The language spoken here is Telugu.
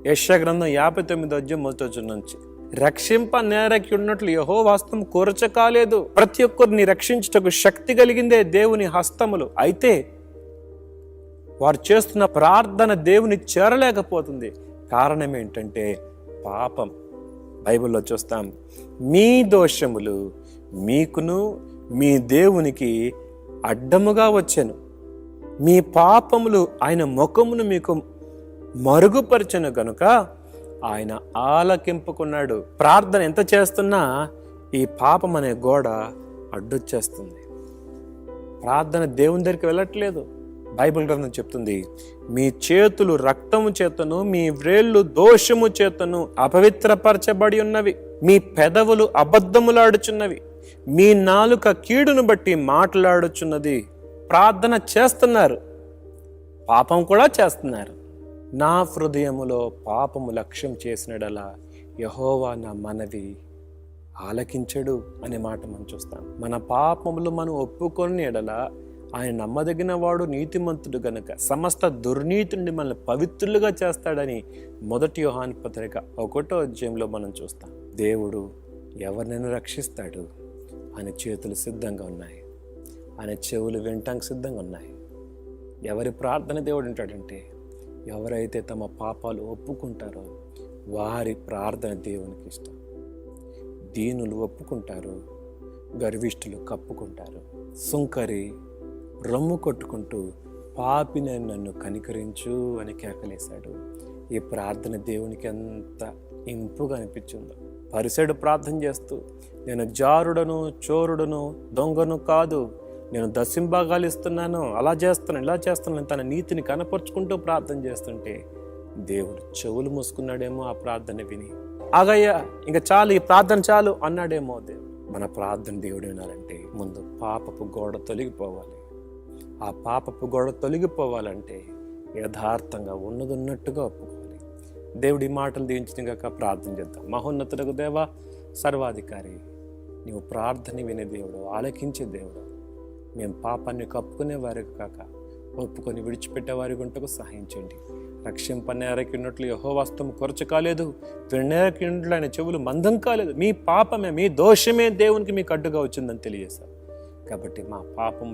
యెషయా గ్రంథం 59:1 నుంచి, రక్షింప నేరకి ఉన్నట్లు యెహోవా హస్తం కూరచ కాలేదు. ప్రతి ఒక్కరిని రక్షించుటకు శక్తి కలిగిందే దేవుని హస్తములు. అయితే వారు చేస్తున్న ప్రార్థన దేవుని చేరలేకపోతుంది. కారణం ఏంటంటే పాపం. బైబిల్లో చూస్తాం, మీ దోషములు మీకును మీ దేవునికి అడ్డముగా వచ్చెను, మీ పాపములు ఆయన ముఖమును మీకు మరుగుపరచెను గనుక ఆయన ఆలకింపుకున్నాడు. ప్రార్థన ఎంత చేస్తున్నా ఈ పాపం అనే గోడ అడ్డొచ్చేస్తుంది. ప్రార్థన దేవుని దగ్గరికి వెళ్ళట్లేదు. బైబిల్ గ్రంథం చెప్తుంది, మీ చేతులు రక్తము చేతను మీ వ్రేళ్ళు దోషము చేతను అపవిత్రపరచబడి ఉన్నవి, మీ పెదవులు అబద్ధములాడుచున్నవి, మీ నాలుక కీడును బట్టి మాట్లాడుచున్నది. ప్రార్థన చేస్తున్నారు, పాపం కూడా చేస్తున్నారు. నా హృదయములో పాపము లక్ష్యం చేసినడలా యెహోవా నా మనవి ఆలకించడు అనే మాట మనం చూస్తాం. మన పాపములు మనం ఒప్పుకొని ఎడల ఆయన నమ్మదగిన వాడు, నీతిమంతుడు గనుక సమస్త దుర్నీతి నుండి మనల్ని పవిత్రులుగా చేస్తాడని 1 యోహాను పత్రిక 1వ అధ్యాయంలో మనం చూస్తాం. దేవుడు ఎవరినైనా రక్షిస్తాడు. ఆయన చేతులు సిద్ధంగా ఉన్నాయి, ఆయన చెవులు వినటానికి సిద్ధంగా ఉన్నాయి. ఎవరి ప్రార్థన దేవుడు వింటాడంటే ఎవరైతే తమ పాపాలు ఒప్పుకుంటారో వారి ప్రార్థన దేవునికి ఇష్టం. దీనులు ఒప్పుకుంటారు, గర్విష్ఠులు కప్పుకుంటారు. సుంకరి రొమ్ము కొట్టుకుంటూ పాపిని నన్ను కనికరించు అని కేకలేశాడు. ఈ ప్రార్థన దేవునికి ఎంత ఇంపుగా అనిపించిందో. పరిసెడు ప్రార్థన చేస్తూ, నేను జారుడను, చోరుడను, దొంగను కాదు, నేను దశంభాగాలు ఇస్తున్నాను, అలా చేస్తున్నాను, ఇలా చేస్తున్నాను, తన నీతిని కనపరుచుకుంటూ ప్రార్థన చేస్తుంటే దేవుడు చెవులు మూసుకున్నాడేమో ఆ ప్రార్థన విని. ఆగయ్యా ఇంకా చాలు, ఈ ప్రార్థన చాలు అన్నాడేమో దేవుడు. మన ప్రార్థన దేవుడు వినాలంటే ముందు పాపపు గోడ తొలగిపోవాలి. ఆ పాపపు గోడ తొలగిపోవాలంటే యథార్థంగా ఉన్నదన్నట్టుగా ఒప్పుకోవాలి. దేవుడి మాటలు దీవించినగాక ప్రార్థన చేద్దాం. మహోన్నతుడకు దేవా, సర్వాధికారి, నీవు ప్రార్థన వినే దేవుడు, ఆలకించే దేవుడు. మేము పాపాన్ని కప్పుకునే వారికి కాక ఒప్పుకొని విడిచిపెట్టేవారి గుంటకు సహాయించండి. రక్షింపనేరకి ఉన్నట్లు యెహోవా హస్తం కొరచ కాలేదు, వినేరకి ఉన్నట్లు ఆయన చెవులు మందం కాలేదు. మీ పాపమే, మీ దోషమే దేవునికి మీకు అడ్డుగా వచ్చిందని తెలియజేశారు. కాబట్టి మా పాపం